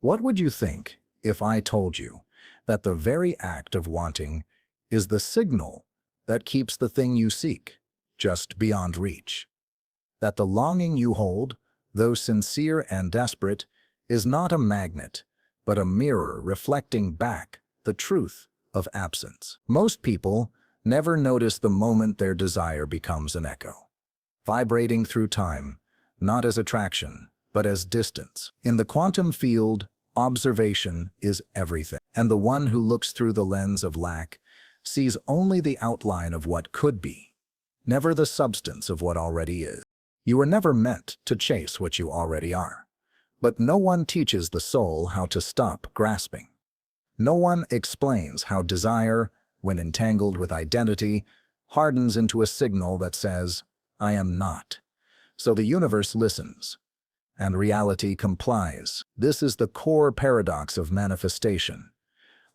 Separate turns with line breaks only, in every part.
What would you think if I told you that the very act of wanting is the signal that keeps the thing you seek just beyond reach? That the longing you hold, though sincere and desperate, is not a magnet, but a mirror reflecting back the truth of absence. Most people never notice the moment their desire becomes an echo, vibrating through time, not as attraction, but as distance. In the quantum field, observation is everything, and the one who looks through the lens of lack sees only the outline of what could be, never the substance of what already is. You were never meant to chase what you already are, but no one teaches the soul how to stop grasping. No one explains how desire, when entangled with identity, hardens into a signal that says, "I am not." So the universe listens, and reality complies. This is the core paradox of manifestation.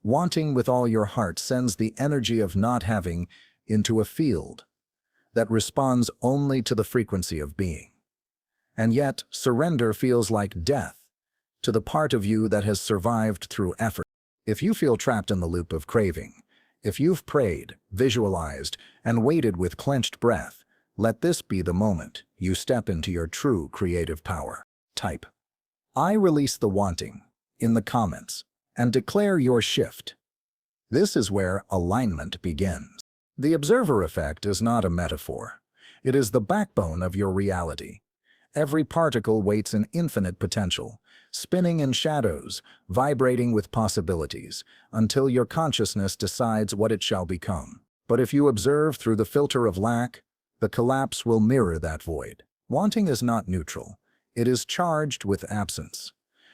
Wanting with all your heart sends the energy of not having into a field that responds only to the frequency of being. And yet, surrender feels like death to the part of you that has survived through effort. If you feel trapped in the loop of craving, if you've prayed, visualized, and waited with clenched breath, let this be the moment you step into your true creative power. Type "I release the wanting" in the comments and declare your shift. This is where alignment begins. The observer effect is not a metaphor. It is the backbone of your reality. Every particle waits in infinite potential, spinning in shadows, vibrating with possibilities, until your consciousness decides what it shall become. But if you observe through the filter of lack, the collapse will mirror that void. Wanting is not neutral. It is charged with absence.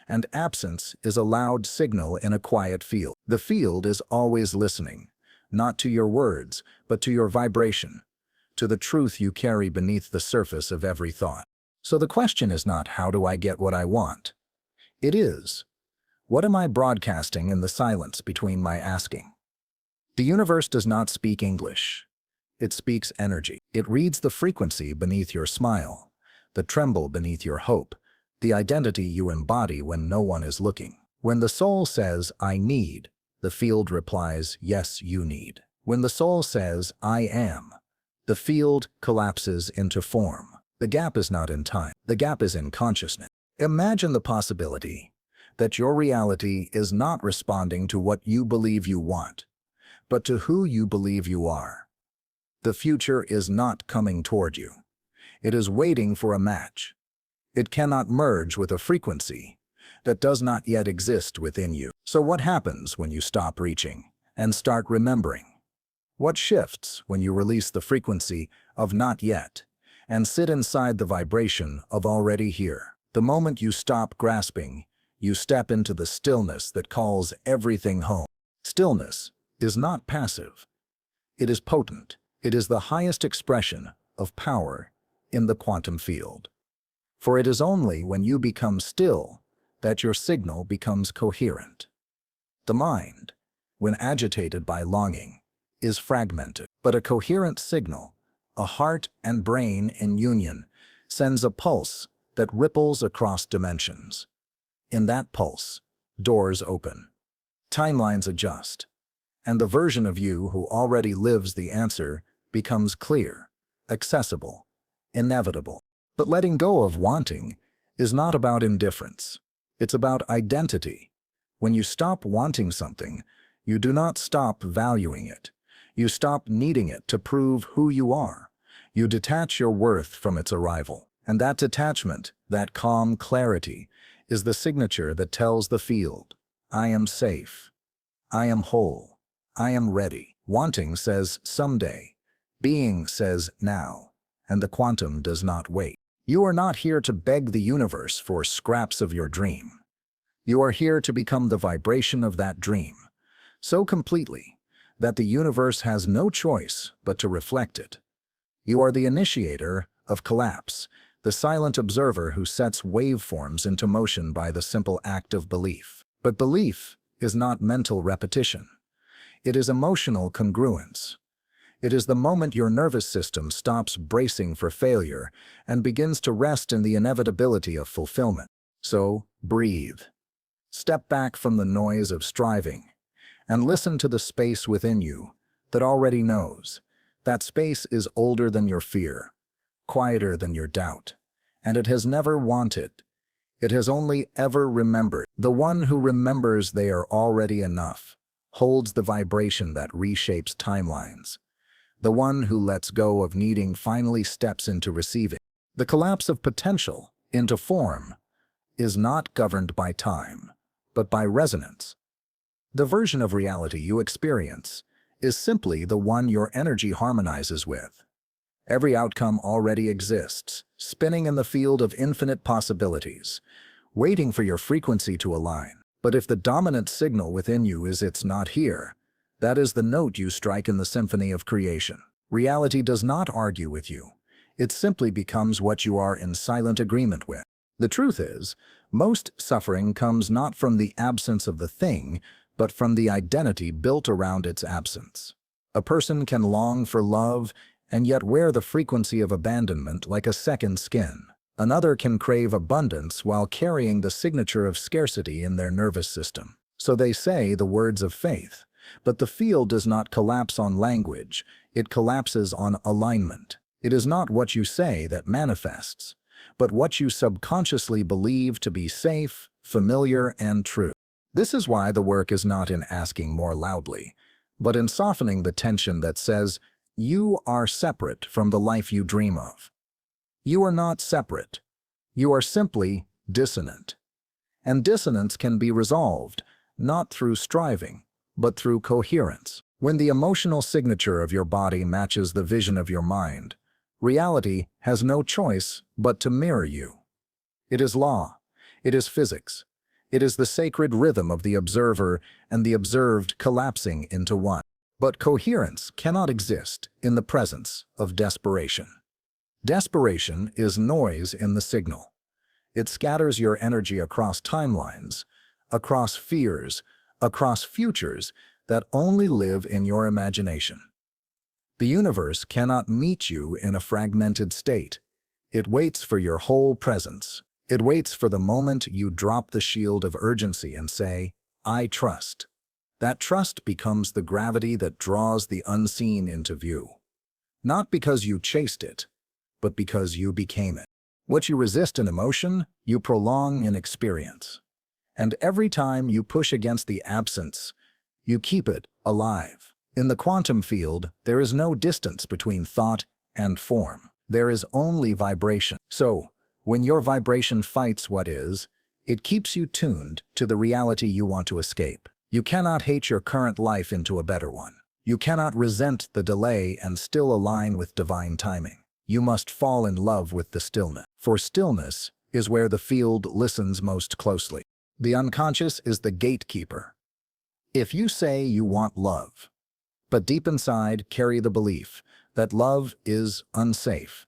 And absence is a loud signal in a quiet field. The field is always listening, not to your words, but to your vibration, to the truth you carry beneath the surface of every thought. So the question is not, how do I get what I want? It is, what am I broadcasting in the silence between my asking? The universe does not speak English. It speaks energy. It reads the frequency beneath your smile, the tremble beneath your hope, the identity you embody when no one is looking. When the soul says, "I need," the field replies, "Yes, you need." When the soul says, "I am," the field collapses into form. The gap is not in time. The gap is in consciousness. Imagine the possibility that your reality is not responding to what you believe you want, but to who you believe you are. The future is not coming toward you. It is waiting for a match. It cannot merge with a frequency that does not yet exist within you. So what happens when you stop reaching and start remembering? What shifts when you release the frequency of not yet and sit inside the vibration of already here? The moment you stop grasping, you step into the stillness that calls everything home. Stillness is not passive. It is potent. It is the highest expression of power in the quantum field. For it is only when you become still that your signal becomes coherent. The mind, when agitated by longing, is fragmented, but a coherent signal, a heart and brain in union, sends a pulse that ripples across dimensions. In that pulse, doors open, timelines adjust, and the version of you who already lives the answer becomes clear, accessible, inevitable. But letting go of wanting is not about indifference. It's about identity. When you stop wanting something, you do not stop valuing it. You stop needing it to prove who you are. You detach your worth from its arrival. And that detachment, that calm clarity, is the signature that tells the field, "I am safe. I am whole. I am ready." Wanting says someday. Being says now. And the quantum does not wait. You are not here to beg the universe for scraps of your dream. You are here to become the vibration of that dream, so completely that the universe has no choice but to reflect it. You are the initiator of collapse, the silent observer who sets waveforms into motion by the simple act of belief. But belief is not mental repetition. It is emotional congruence. It is the moment your nervous system stops bracing for failure and begins to rest in the inevitability of fulfillment. So, breathe. Step back from the noise of striving and listen to the space within you that already knows. That space is older than your fear, quieter than your doubt, and it has never wanted. It has only ever remembered. The one who remembers they are already enough holds the vibration that reshapes timelines. The one who lets go of needing finally steps into receiving. The collapse of potential into form is not governed by time, but by resonance. The version of reality you experience is simply the one your energy harmonizes with. Every outcome already exists, spinning in the field of infinite possibilities, waiting for your frequency to align. But if the dominant signal within you is "it's not here," that is the note you strike in the symphony of creation. Reality does not argue with you. It simply becomes what you are in silent agreement with. The truth is, most suffering comes not from the absence of the thing, but from the identity built around its absence. A person can long for love and yet wear the frequency of abandonment like a second skin. Another can crave abundance while carrying the signature of scarcity in their nervous system. So they say the words of faith, but the field does not collapse on language, it collapses on alignment. It is not what you say that manifests, but what you subconsciously believe to be safe, familiar, and true. This is why the work is not in asking more loudly, but in softening the tension that says, you are separate from the life you dream of. You are not separate. You are simply dissonant. And dissonance can be resolved, not through striving, but through coherence. When the emotional signature of your body matches the vision of your mind, reality has no choice but to mirror you. It is law. It is physics. It is the sacred rhythm of the observer and the observed collapsing into one. But coherence cannot exist in the presence of desperation. Desperation is noise in the signal. It scatters your energy across timelines, across fears, across futures that only live in your imagination. The universe cannot meet you in a fragmented state. It waits for your whole presence. It waits for the moment you drop the shield of urgency and say, I trust. That trust becomes the gravity that draws the unseen into view. Not because you chased it, but because you became it. What you resist in emotion, you prolong in experience. And every time you push against the absence, you keep it alive. In the quantum field, there is no distance between thought and form. There is only vibration. So, when your vibration fights what is, it keeps you tuned to the reality you want to escape. You cannot hate your current life into a better one. You cannot resent the delay and still align with divine timing. You must fall in love with the stillness. For stillness is where the field listens most closely. The unconscious is the gatekeeper. If you say you want love, but deep inside carry the belief that love is unsafe,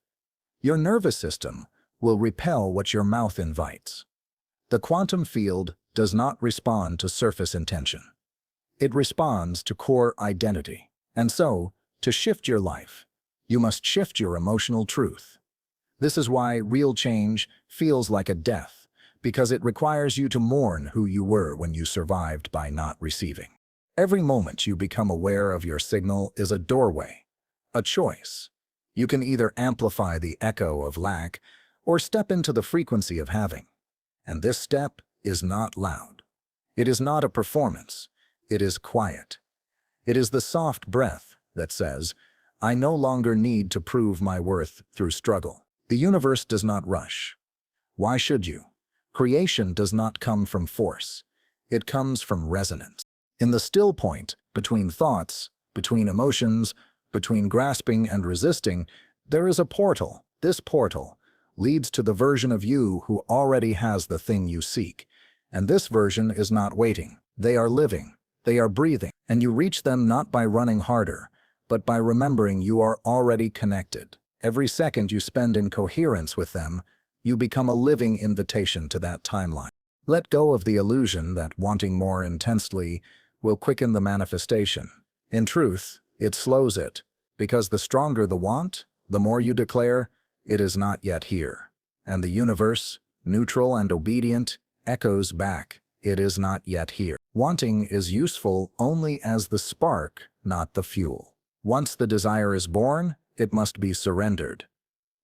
your nervous system will repel what your mouth invites. The quantum field does not respond to surface intention. It responds to core identity. And so, to shift your life, you must shift your emotional truth. This is why real change feels like a death, because it requires you to mourn who you were when you survived by not receiving. Every moment you become aware of your signal is a doorway, a choice. You can either amplify the echo of lack or step into the frequency of having. And this step is not loud. It is not a performance. It is quiet. It is the soft breath that says, I no longer need to prove my worth through struggle. The universe does not rush. Why should you? Creation does not come from force. It comes from resonance. In the still point, between thoughts, between emotions, between grasping and resisting, there is a portal. This portal leads to the version of you who already has the thing you seek. And this version is not waiting. They are living. They are breathing. And you reach them not by running harder, but by remembering you are already connected. Every second you spend in coherence with them, you become a living invitation to that timeline. Let go of the illusion that wanting more intensely will quicken the manifestation. In truth, it slows it, because the stronger the want, the more you declare, it is not yet here. And the universe, neutral and obedient, echoes back, it is not yet here. Wanting is useful only as the spark, not the fuel. Once the desire is born, it must be surrendered.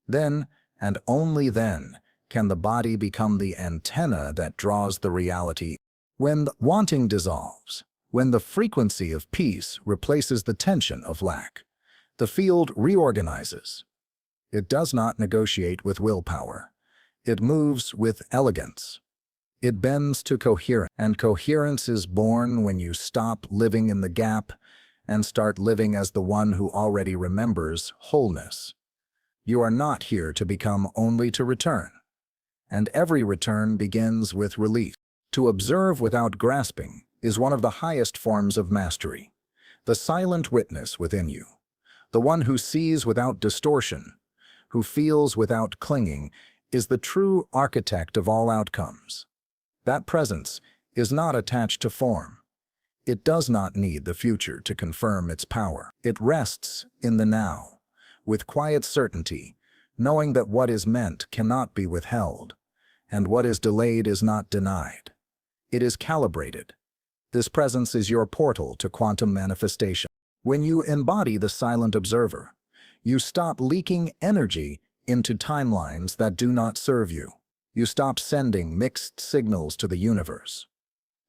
Then, and only then, can the body become the antenna that draws the reality. When the wanting dissolves, when the frequency of peace replaces the tension of lack, the field reorganizes. It does not negotiate with willpower. It moves with elegance. It bends to coherence, and coherence is born when you stop living in the gap and start living as the one who already remembers wholeness. You are not here to become, only to return. And every return begins with release. To observe without grasping is one of the highest forms of mastery. The silent witness within you, the one who sees without distortion, who feels without clinging, is the true architect of all outcomes. That presence is not attached to form. It does not need the future to confirm its power. It rests in the now, with quiet certainty, knowing that what is meant cannot be withheld, and what is delayed is not denied. It is calibrated. This presence is your portal to quantum manifestation. When you embody the silent observer, you stop leaking energy into timelines that do not serve you. You stop sending mixed signals to the universe.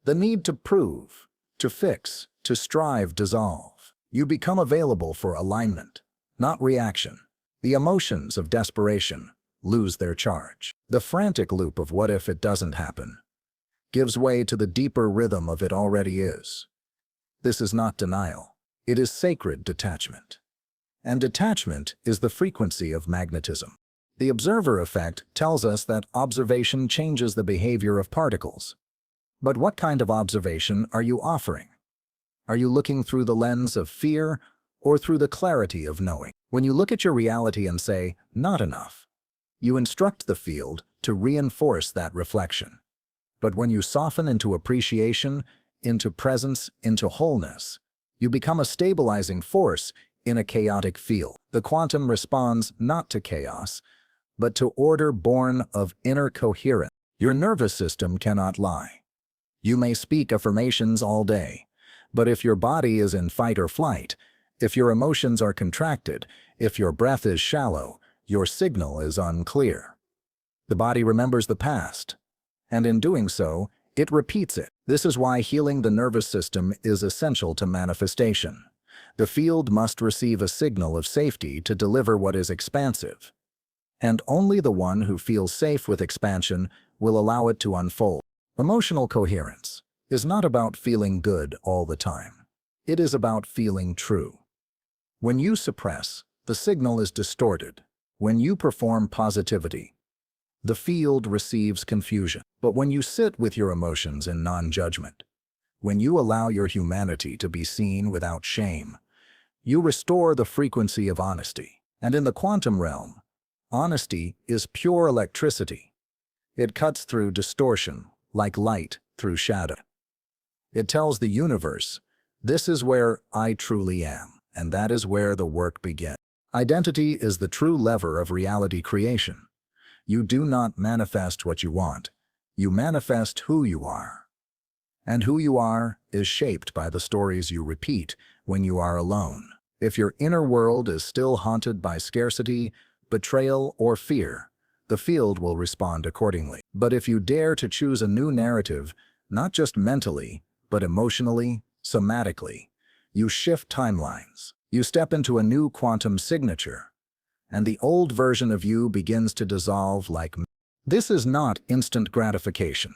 The need to prove, to fix, to strive dissolve. You become available for alignment, not reaction. The emotions of desperation lose their charge. The frantic loop of what if it doesn't happen gives way to the deeper rhythm of it already is. This is not denial. It is sacred detachment. And detachment is the frequency of magnetism. The observer effect tells us that observation changes the behavior of particles. But what kind of observation are you offering? Are you looking through the lens of fear or through the clarity of knowing? When you look at your reality and say, "Not enough," you instruct the field to reinforce that reflection. But when you soften into appreciation, into presence, into wholeness, you become a stabilizing force in a chaotic field. The quantum responds not to chaos, but to order born of inner coherence. Your nervous system cannot lie. You may speak affirmations all day, but if your body is in fight or flight, if your emotions are contracted, if your breath is shallow, your signal is unclear. The body remembers the past, and in doing so, it repeats it. This is why healing the nervous system is essential to manifestation. The field must receive a signal of safety to deliver what is expansive. And only the one who feels safe with expansion will allow it to unfold. Emotional coherence is not about feeling good all the time. It is about feeling true. When you suppress, the signal is distorted. When you perform positivity, the field receives confusion. But when you sit with your emotions in non-judgment, when you allow your humanity to be seen without shame, you restore the frequency of honesty. And in the quantum realm, honesty is pure electricity. It cuts through distortion like light through shadow. It tells the universe, this is where I truly am, and that is where the work begins. Identity is the true lever of reality creation. You do not manifest what you want. You manifest who you are. And who you are is shaped by the stories you repeat when you are alone. If your inner world is still haunted by scarcity, betrayal, or fear, the field will respond accordingly. But if you dare to choose a new narrative, not just mentally, but emotionally, somatically, you shift timelines. You step into a new quantum signature, and the old version of you begins to dissolve like. This is not instant gratification.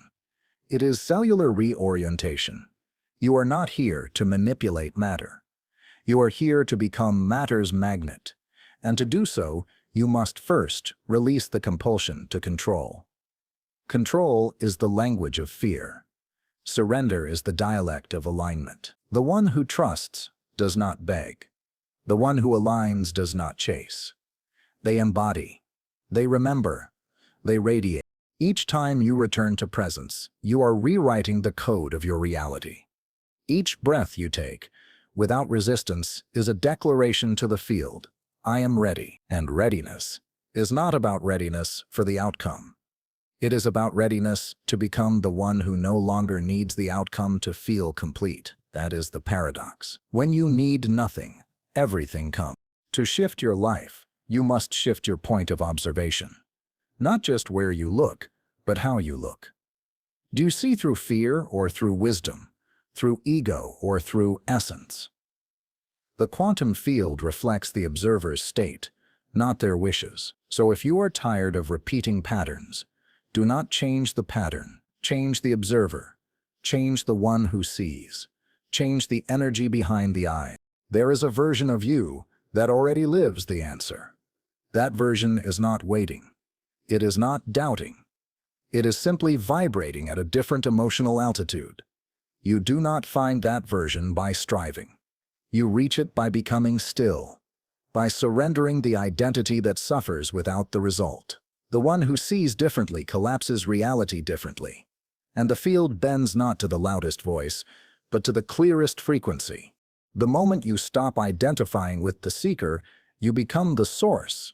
It is cellular reorientation. You are not here to manipulate matter. You are here to become matter's magnet, and to do so, you must first release the compulsion to control. Control is the language of fear. Surrender is the dialect of alignment. The one who trusts does not beg. The one who aligns does not chase. They embody. They remember. They radiate. Each time you return to presence, you are rewriting the code of your reality. Each breath you take, without resistance, is a declaration to the field, I am ready. And readiness is not about readiness for the outcome. It is about readiness to become the one who no longer needs the outcome to feel complete. That is the paradox. When you need nothing, everything comes. To shift your life, you must shift your point of observation. Not just where you look, but how you look. Do you see through fear or through wisdom? Through ego or through essence? The quantum field reflects the observer's state, not their wishes. So if you are tired of repeating patterns, do not change the pattern. Change the observer. Change the one who sees. Change the energy behind the eye. There is a version of you that already lives the answer. That version is not waiting. It is not doubting. It is simply vibrating at a different emotional altitude. You do not find that version by striving. You reach it by becoming still, by surrendering the identity that suffers without the result. The one who sees differently collapses reality differently, and the field bends not to the loudest voice, but to the clearest frequency. The moment you stop identifying with the seeker, you become the source,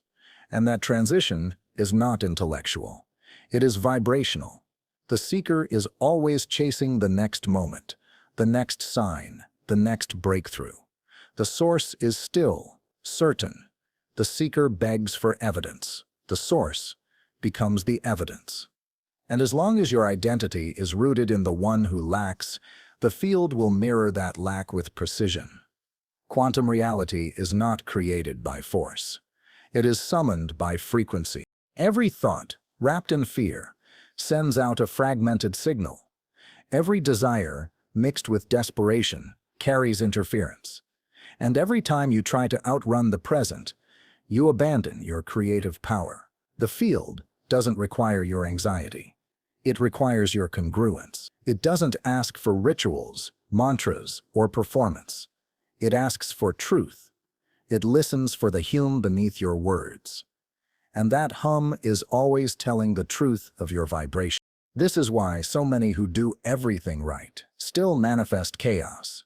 and that transition is not intellectual. It is vibrational. The seeker is always chasing the next moment, the next sign, the next breakthrough. The source is still, certain. The seeker begs for evidence. The source becomes the evidence. And as long as your identity is rooted in the one who lacks, the field will mirror that lack with precision. Quantum reality is not created by force. It is summoned by frequency. Every thought, wrapped in fear, sends out a fragmented signal. Every desire, mixed with desperation, carries interference. And every time you try to outrun the present, you abandon your creative power. The field doesn't require your anxiety. It requires your congruence. It doesn't ask for rituals, mantras, or performance. It asks for truth. It listens for the hum beneath your words. And that hum is always telling the truth of your vibration. This is why so many who do everything right still manifest chaos.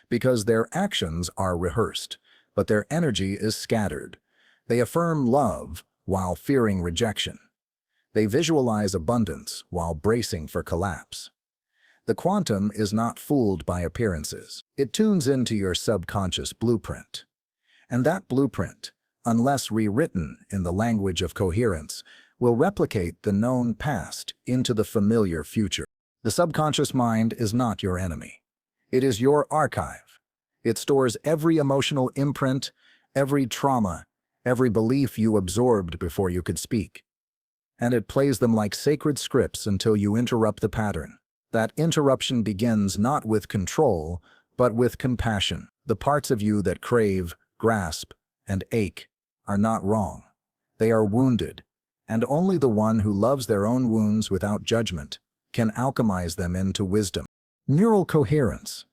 Because their actions are rehearsed, but their energy is scattered. They affirm love while fearing rejection. They visualize abundance while bracing for collapse. The quantum is not fooled by appearances. It tunes into your subconscious blueprint. And that blueprint, unless rewritten in the language of coherence, will replicate the known past into the familiar future. The subconscious mind is not your enemy. It is your archive. It stores every emotional imprint, every trauma, every belief you absorbed before you could speak. And it plays them like sacred scripts until you interrupt the pattern. That interruption begins not with control, but with compassion. The parts of you that crave, grasp, and ache are not wrong. They are wounded, and only the one who loves their own wounds without judgment can alchemize them into wisdom. Neural coherence,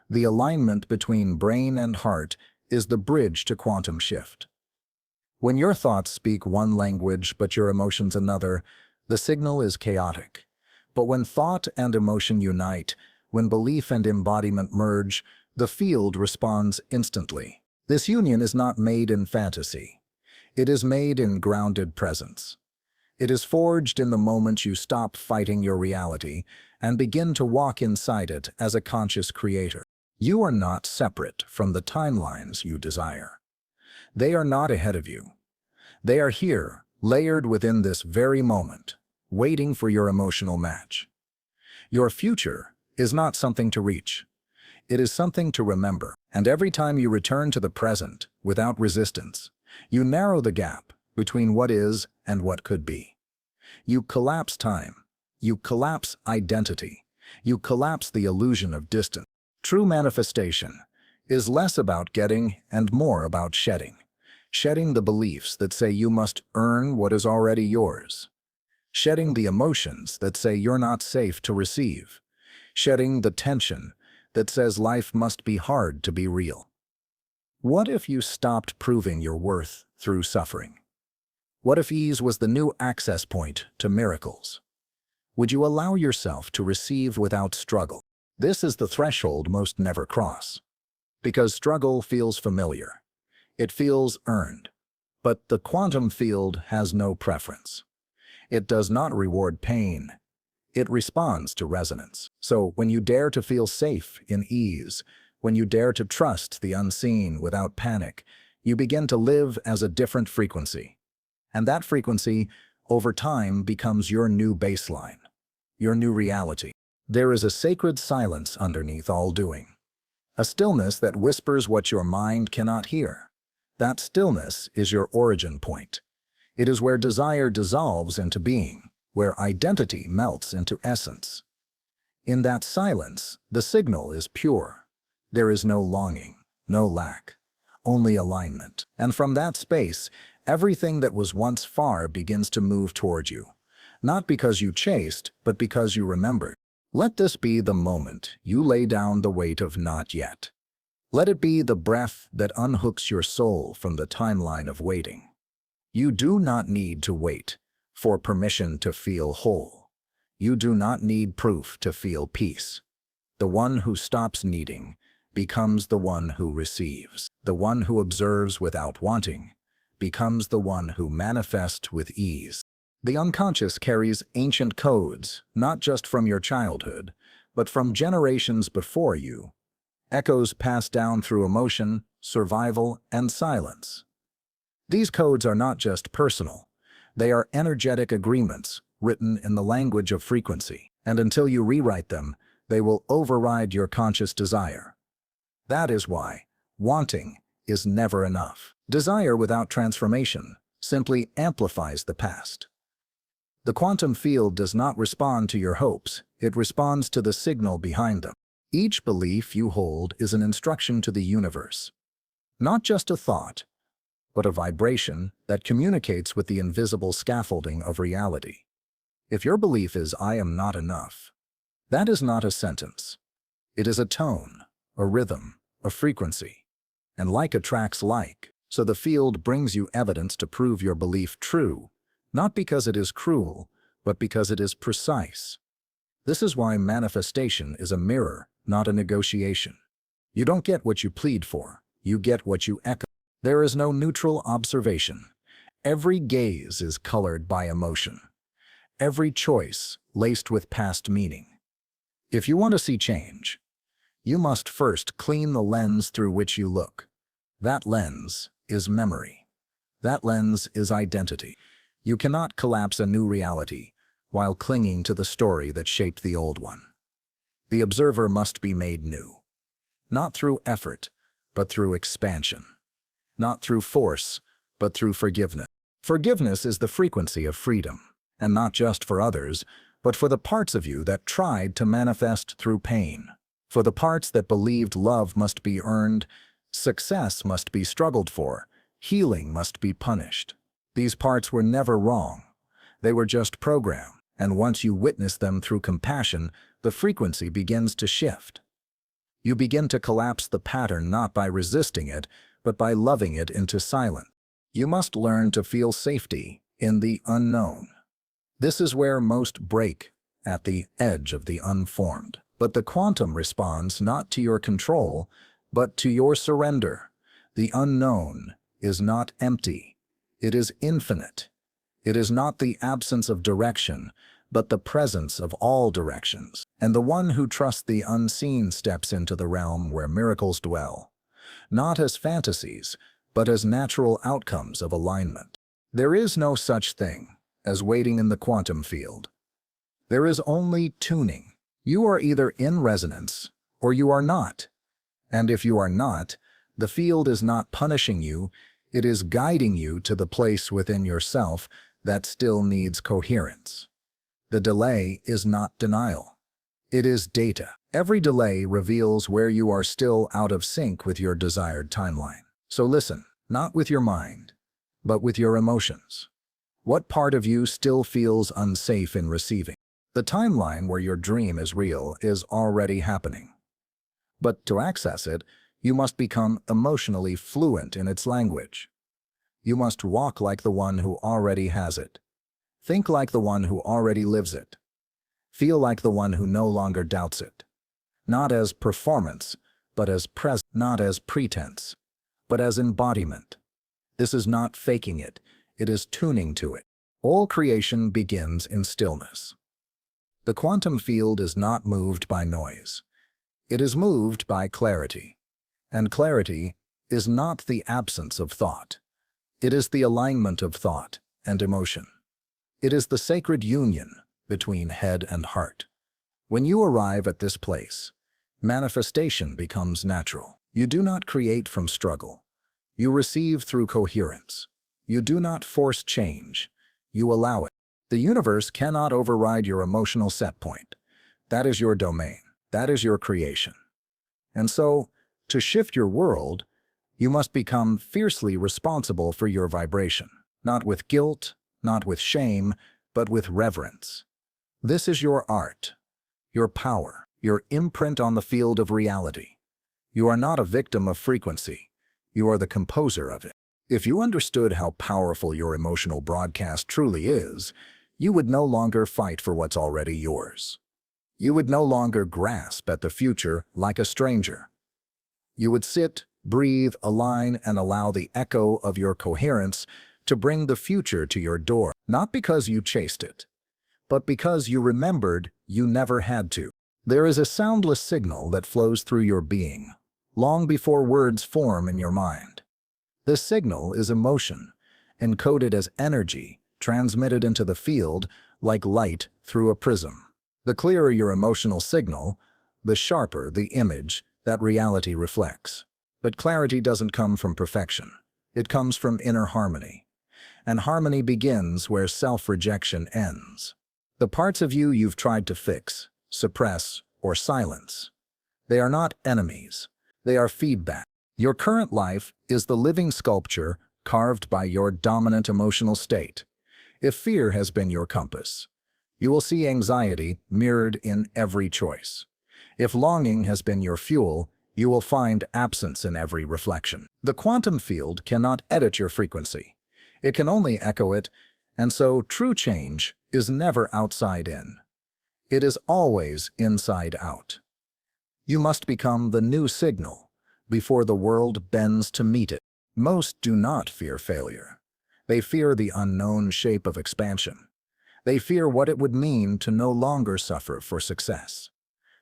the alignment between brain and heart, is the bridge to quantum shift. When your thoughts speak one language but your emotions another, the signal is chaotic. But when thought and emotion unite, when belief and embodiment merge, the field responds instantly. This union is not made in fantasy. It is made in grounded presence. It is forged in the moment you stop fighting your reality and begin to walk inside it as a conscious creator. You are not separate from the timelines you desire. They are not ahead of you. They are here, layered within this very moment, waiting for your emotional match. Your future is not something to reach. It is something to remember. And every time you return to the present without resistance, you narrow the gap between what is and what could be. You collapse time. You collapse identity. You collapse the illusion of distance. True manifestation is less about getting and more about shedding. Shedding the beliefs that say you must earn what is already yours. Shedding the emotions that say you're not safe to receive. Shedding the tension that says life must be hard to be real. What if you stopped proving your worth through suffering? What if ease was the new access point to miracles? Would you allow yourself to receive without struggle? This is the threshold most never cross. Because struggle feels familiar. It feels earned. But the quantum field has no preference. It does not reward pain. It responds to resonance. So when you dare to feel safe in ease, when you dare to trust the unseen without panic, you begin to live as a different frequency. And that frequency, over time, becomes your new baseline, your new reality. There is a sacred silence underneath all doing, a stillness that whispers what your mind cannot hear. That stillness is your origin point. It is where desire dissolves into being, where identity melts into essence. In that silence, the signal is pure. There is no longing, no lack, only alignment. And from that space, everything that was once far begins to move toward you. Not because you chased, but because you remembered. Let this be the moment you lay down the weight of not yet. Let it be the breath that unhooks your soul from the timeline of waiting. You do not need to wait for permission to feel whole. You do not need proof to feel peace. The one who stops needing becomes the one who receives. The one who observes without wanting becomes the one who manifests with ease. The unconscious carries ancient codes, not just from your childhood, but from generations before you. Echoes passed down through emotion, survival, and silence. These codes are not just personal. They are energetic agreements written in the language of frequency, and until you rewrite them, they will override your conscious desire. That is why wanting is never enough. Desire without transformation simply amplifies the past. The quantum field does not respond to your hopes, it responds to the signal behind them. Each belief you hold is an instruction to the universe. Not just a thought, but a vibration that communicates with the invisible scaffolding of reality. If your belief is "I am not enough," that is not a sentence. It is a tone, a rhythm, a frequency. And like attracts like, so the field brings you evidence to prove your belief true, not because it is cruel, but because it is precise. This is why manifestation is a mirror, not a negotiation. You don't get what you plead for, you get what you echo. There is no neutral observation. Every gaze is colored by emotion. Every choice laced with past meaning. If you want to see change, you must first clean the lens through which you look. That lens is memory. That lens is identity. You cannot collapse a new reality while clinging to the story that shaped the old one. The observer must be made new. Not through effort, but through expansion. Not through force, but through forgiveness. Forgiveness is the frequency of freedom, and not just for others, but for the parts of you that tried to manifest through pain. For the parts that believed love must be earned, success must be struggled for, healing must be punished. These parts were never wrong. They were just programmed, and once you witness them through compassion, the frequency begins to shift. You begin to collapse the pattern not by resisting it, but by loving it into silence. You must learn to feel safety in the unknown. This is where most break, at the edge of the unformed. But the quantum responds not to your control, but to your surrender. The unknown is not empty. It is infinite. It is not the absence of direction, but the presence of all directions. And the one who trusts the unseen steps into the realm where miracles dwell, not as fantasies, but as natural outcomes of alignment. There is no such thing as waiting in the quantum field. There is only tuning. You are either in resonance or you are not. And if you are not, the field is not punishing you, it is guiding you to the place within yourself that still needs coherence. The delay is not denial. It is data. Every delay reveals where you are still out of sync with your desired timeline. So listen, not with your mind, but with your emotions. What part of you still feels unsafe in receiving? The timeline where your dream is real is already happening. But to access it, you must become emotionally fluent in its language. You must walk like the one who already has it. Think like the one who already lives it. Feel like the one who no longer doubts it. Not as performance, but as presence. Not as pretense, but as embodiment. This is not faking it, it is tuning to it. All creation begins in stillness. The quantum field is not moved by noise. It is moved by clarity. And clarity is not the absence of thought. It is the alignment of thought and emotion. It is the sacred union between head and heart. When you arrive at this place, manifestation becomes natural. You do not create from struggle. You receive through coherence. You do not force change. You allow it. The universe cannot override your emotional set point. That is your domain. That is your creation. And so, to shift your world, you must become fiercely responsible for your vibration. Not with guilt, not with shame, but with reverence. This is your art, your power, your imprint on the field of reality. You are not a victim of frequency. You are the composer of it. If you understood how powerful your emotional broadcast truly is, you would no longer fight for what's already yours. You would no longer grasp at the future like a stranger. You would sit, breathe, align, and allow the echo of your coherence to bring the future to your door, not because you chased it, but because you remembered you never had to. There is a soundless signal that flows through your being, long before words form in your mind. This signal is emotion, encoded as energy, transmitted into the field like light through a prism. The clearer your emotional signal, the sharper the image that reality reflects. But clarity doesn't come from perfection. It comes from inner harmony. And harmony begins where self-rejection ends. The parts of you you've tried to fix, suppress, or silence, they are not enemies. They are feedback. Your current life is the living sculpture carved by your dominant emotional state. If fear has been your compass, you will see anxiety mirrored in every choice. If longing has been your fuel, you will find absence in every reflection. The quantum field cannot edit your frequency. It can only echo it, and so true change is never outside in. It is always inside out. You must become the new signal before the world bends to meet it. Most do not fear failure. They fear the unknown shape of expansion. They fear what it would mean to no longer suffer for success,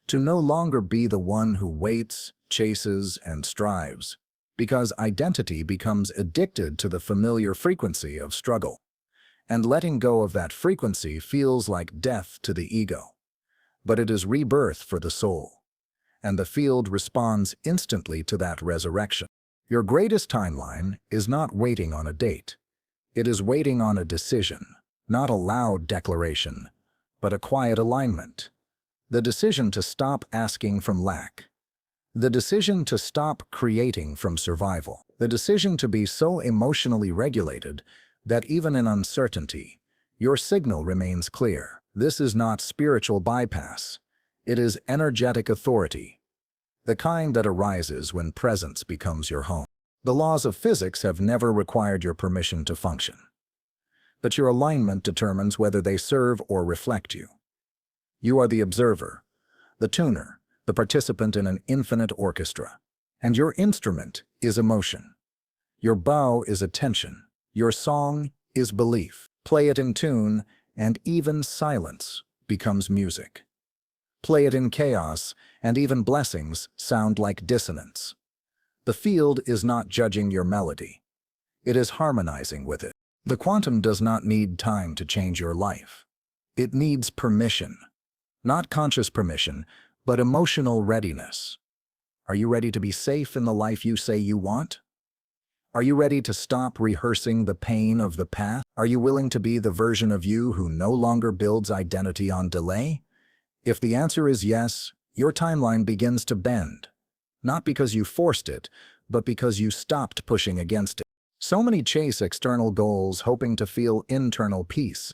to no longer be the one who waits, chases, and strives, because identity becomes addicted to the familiar frequency of struggle. And letting go of that frequency feels like death to the ego. But it is rebirth for the soul. And the field responds instantly to that resurrection. Your greatest timeline is not waiting on a date. It is waiting on a decision, not a loud declaration, but a quiet alignment. The decision to stop asking from lack. The decision to stop creating from survival. The decision to be so emotionally regulated that even in uncertainty, your signal remains clear. This is not spiritual bypass. It is energetic authority, the kind that arises when presence becomes your home. The laws of physics have never required your permission to function, but your alignment determines whether they serve or reflect you. You are the observer, the tuner, the participant in an infinite orchestra, and your instrument is emotion. Your bow is attention. Your song is belief. Play it in tune, and even silence becomes music. Play it in chaos, and even blessings sound like dissonance. The field is not judging your melody. It is harmonizing with it. The quantum does not need time to change your life. It needs permission. Not conscious permission, but emotional readiness. Are you ready to be safe in the life you say you want? Are you ready to stop rehearsing the pain of the past? Are you willing to be the version of you who no longer builds identity on delay? If the answer is yes, your timeline begins to bend. Not because you forced it, but because you stopped pushing against it. So many chase external goals hoping to feel internal peace.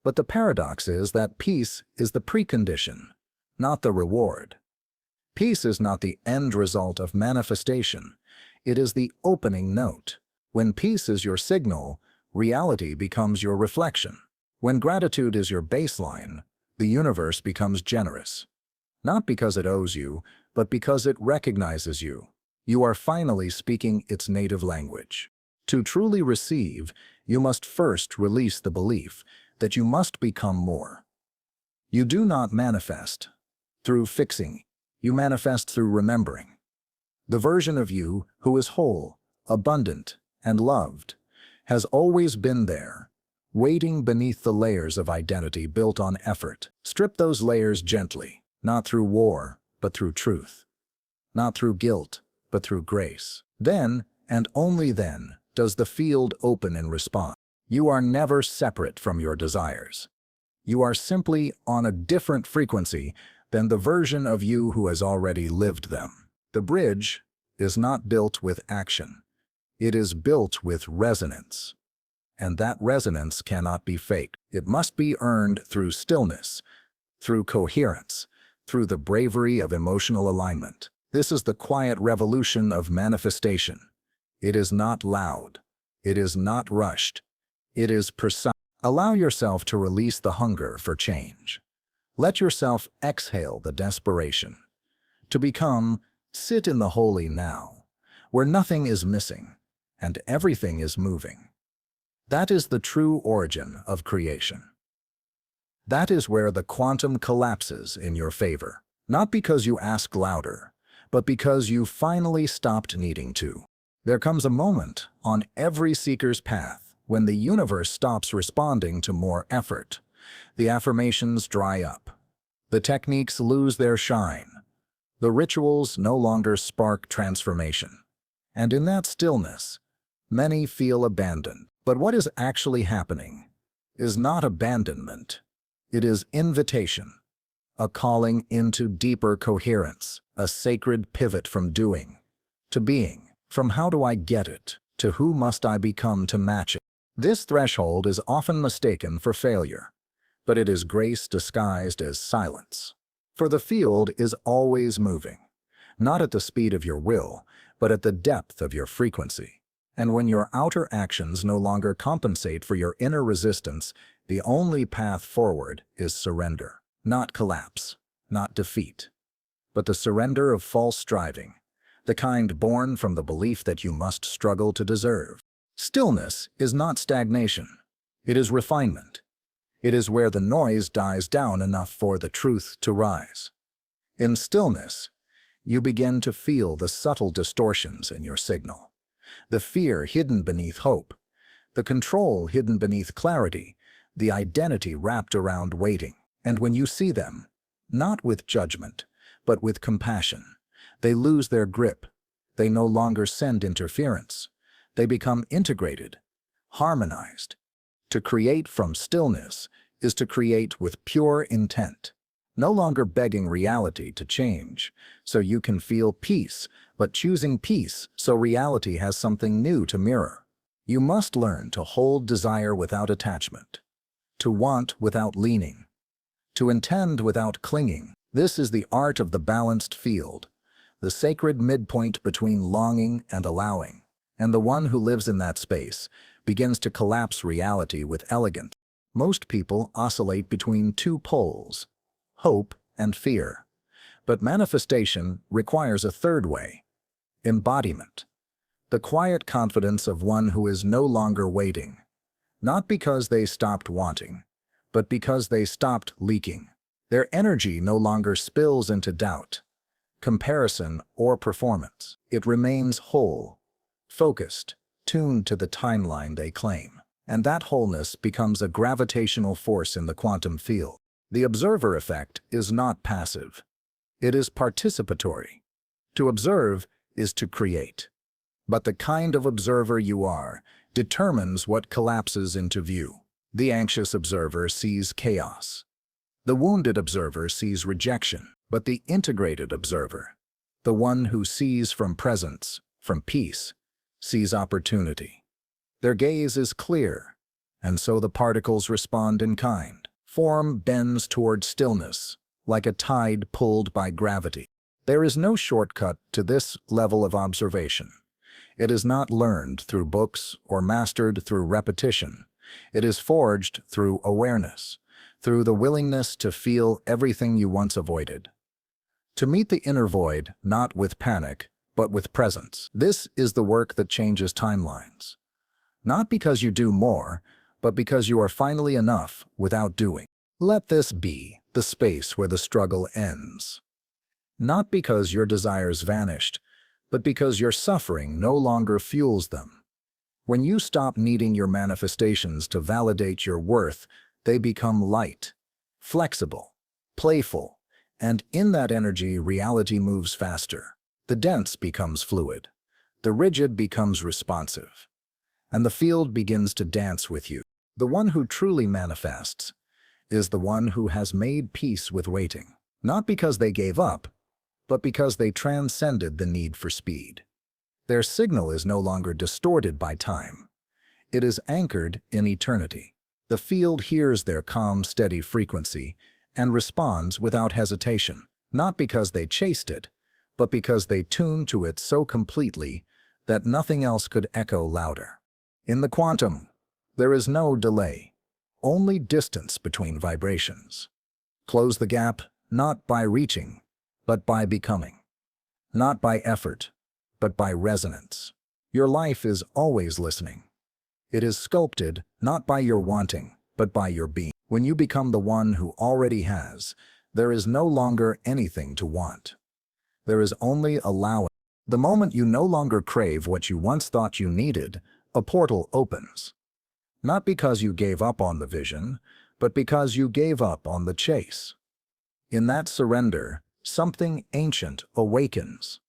But the paradox is that peace is the precondition, not the reward. Peace is not the end result of manifestation. It is the opening note. When peace is your signal, reality becomes your reflection. When gratitude is your baseline, the universe becomes generous. Not because it owes you, but because it recognizes you. You are finally speaking its native language. To truly receive you must first release the belief that you must become more. You do not manifest through fixing, you manifest through remembering. The version of you who is whole, abundant, and loved has always been there, waiting beneath the layers of identity built on effort. Strip those layers gently, not through war, but through truth. Not through guilt, but through grace. Then, and only then, does the field open in response. You are never separate from your desires. You are simply on a different frequency than the version of you who has already lived them. The bridge is not built with action. It is built with resonance. And that resonance cannot be faked. It must be earned through stillness, through coherence, through the bravery of emotional alignment. This is the quiet revolution of manifestation. It is not loud. It is not rushed. It is precise. Allow yourself to release the hunger for change. Let yourself exhale the desperation. To become, sit in the holy now, where nothing is missing and everything is moving. That is the true origin of creation. That is where the quantum collapses in your favor, not because you ask louder, but because you finally stopped needing to. There comes a moment on every seeker's path when the universe stops responding to more effort. The affirmations dry up. The techniques lose their shine. The rituals no longer spark transformation. And in that stillness, many feel abandoned. But what is actually happening is not abandonment. It is invitation, a calling into deeper coherence, a sacred pivot from doing to being, from how do I get it to who must I become to match it. This threshold is often mistaken for failure, but it is grace disguised as silence. For the field is always moving, not at the speed of your will, but at the depth of your frequency. And when your outer actions no longer compensate for your inner resistance, the only path forward is surrender. Not collapse, not defeat, but the surrender of false striving, the kind born from the belief that you must struggle to deserve. Stillness is not stagnation. It is refinement. It is where the noise dies down enough for the truth to rise. In stillness, you begin to feel the subtle distortions in your signal. The fear hidden beneath hope, the control hidden beneath clarity, the identity wrapped around waiting. And when you see them, not with judgment, but with compassion, they lose their grip. They no longer send interference. They become integrated, harmonized. To create from stillness is to create with pure intent, no longer begging reality to change so you can feel peace, but choosing peace so reality has something new to mirror. You must learn to hold desire without attachment, to want without leaning, to intend without clinging. This is the art of the balanced field, the sacred midpoint between longing and allowing. And the one who lives in that space begins to collapse reality with elegance. Most people oscillate between two poles, hope and fear. But manifestation requires a third way, embodiment. The quiet confidence of one who is no longer waiting, not because they stopped wanting, but because they stopped leaking. Their energy no longer spills into doubt, comparison, or performance. It remains whole, focused, tuned to the timeline they claim. And that wholeness becomes a gravitational force in the quantum field. The observer effect is not passive. It is participatory. To observe is to create. But the kind of observer you are determines what collapses into view. The anxious observer sees chaos. The wounded observer sees rejection. But the integrated observer, the one who sees from presence, from peace, sees opportunity. Their gaze is clear, and so the particles respond in kind. Form bends toward stillness, like a tide pulled by gravity. There is no shortcut to this level of observation. It is not learned through books or mastered through repetition. It is forged through awareness, through the willingness to feel everything you once avoided. To meet the inner void, not with panic, but with presence. This is the work that changes timelines. Not because you do more, but because you are finally enough without doing. Let this be the space where the struggle ends. Not because your desires vanished, but because your suffering no longer fuels them. When you stop needing your manifestations to validate your worth, they become light, flexible, playful, and in that energy, reality moves faster. The dense becomes fluid, the rigid becomes responsive, and the field begins to dance with you. The one who truly manifests is the one who has made peace with waiting, not because they gave up, but because they transcended the need for speed. Their signal is no longer distorted by time. It is anchored in eternity. The field hears their calm, steady frequency and responds without hesitation, not because they chased it, but because they tuned to it so completely that nothing else could echo louder. In the quantum, there is no delay, only distance between vibrations. Close the gap not by reaching, but by becoming. Not by effort, but by resonance. Your life is always listening. It is sculpted not by your wanting, but by your being. When you become the one who already has, there is no longer anything to want. There is only allowing. The moment you no longer crave what you once thought you needed, a portal opens. Not because you gave up on the vision, but because you gave up on the chase. In that surrender, something ancient awakens.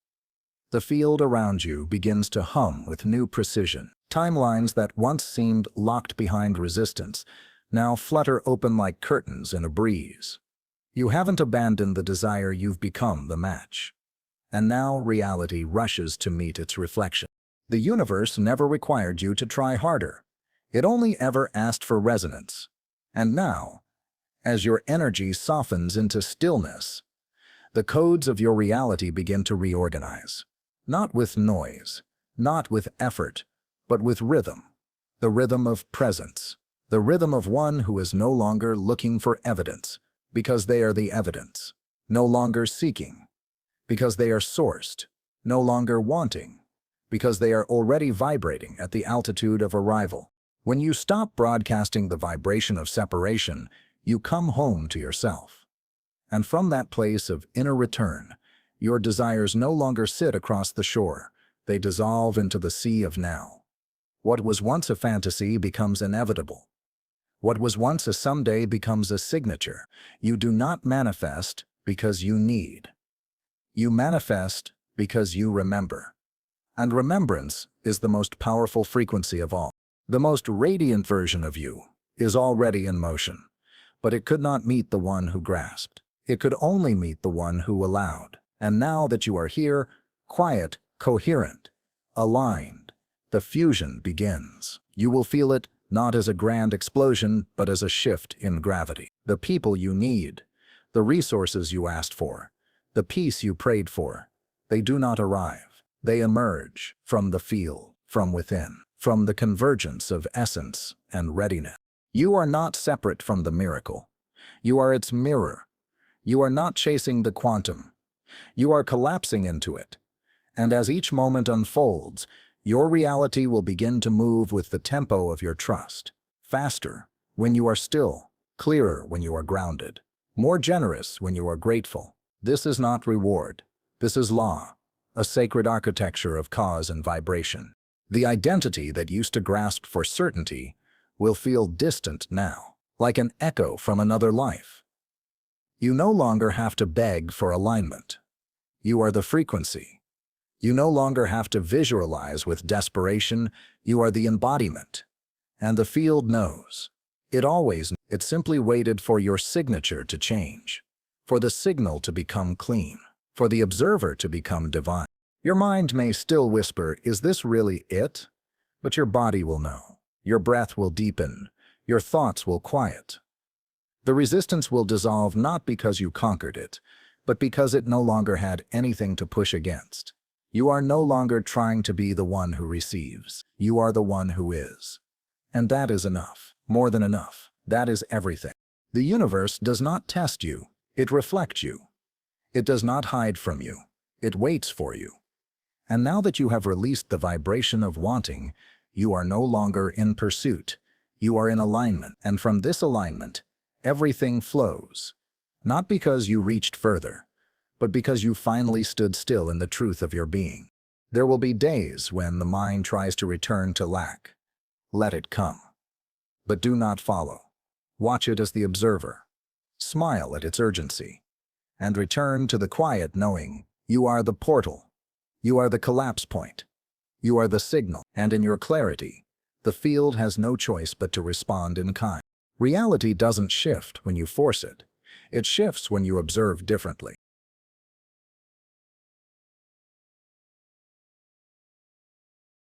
The field around you begins to hum with new precision. Timelines that once seemed locked behind resistance now flutter open like curtains in a breeze. You haven't abandoned the desire, you've become the match. And now reality rushes to meet its reflection. The universe never required you to try harder. It only ever asked for resonance. And now, as your energy softens into stillness, the codes of your reality begin to reorganize. Not with noise, not with effort, but with rhythm. The rhythm of presence. The rhythm of one who is no longer looking for evidence, because they are the evidence. No longer seeking, because they are sourced. No longer wanting, because they are already vibrating at the altitude of arrival. When you stop broadcasting the vibration of separation, you come home to yourself. And from that place of inner return, your desires no longer sit across the shore. They dissolve into the sea of now. What was once a fantasy becomes inevitable. What was once a someday becomes a signature. You do not manifest because you need. You manifest because you remember. And remembrance is the most powerful frequency of all. The most radiant version of you is already in motion, but it could not meet the one who grasped. It could only meet the one who allowed. And now that you are here, quiet, coherent, aligned, the fusion begins. You will feel it not as a grand explosion, but as a shift in gravity. The people you need, the resources you asked for, the peace you prayed for, they do not arrive. They emerge from the field, from within, from the convergence of essence and readiness. You are not separate from the miracle. You are its mirror. You are not chasing the quantum. You are collapsing into it. And as each moment unfolds, your reality will begin to move with the tempo of your trust. Faster when you are still, clearer when you are grounded, more generous when you are grateful. This is not reward. This is law, a sacred architecture of cause and vibration. The identity that used to grasp for certainty will feel distant now, like an echo from another life. You no longer have to beg for alignment. You are the frequency. You no longer have to visualize with desperation. You are the embodiment. And the field knows. It simply waited for your signature to change, for the signal to become clean, for the observer to become divine. Your mind may still whisper, "Is this really it?" But your body will know. Your breath will deepen. Your thoughts will quiet. The resistance will dissolve not because you conquered it, but because it no longer had anything to push against. You are no longer trying to be the one who receives. You are the one who is. And that is enough. More than enough. That is everything. The universe does not test you. It reflects you. It does not hide from you. It waits for you. And now that you have released the vibration of wanting, You are no longer in pursuit. You are in alignment, and from this alignment, everything flows. Not because you reached further, but because you finally stood still in the truth of your being. There will be days when the mind tries to return to lack. Let it come. But do not follow. Watch it as the observer. Smile at its urgency. And return to the quiet knowing you are the portal. You are the collapse point. You are the signal. And in your clarity, the field has no choice but to respond in kind. Reality doesn't shift when you force it. It shifts when you observe differently.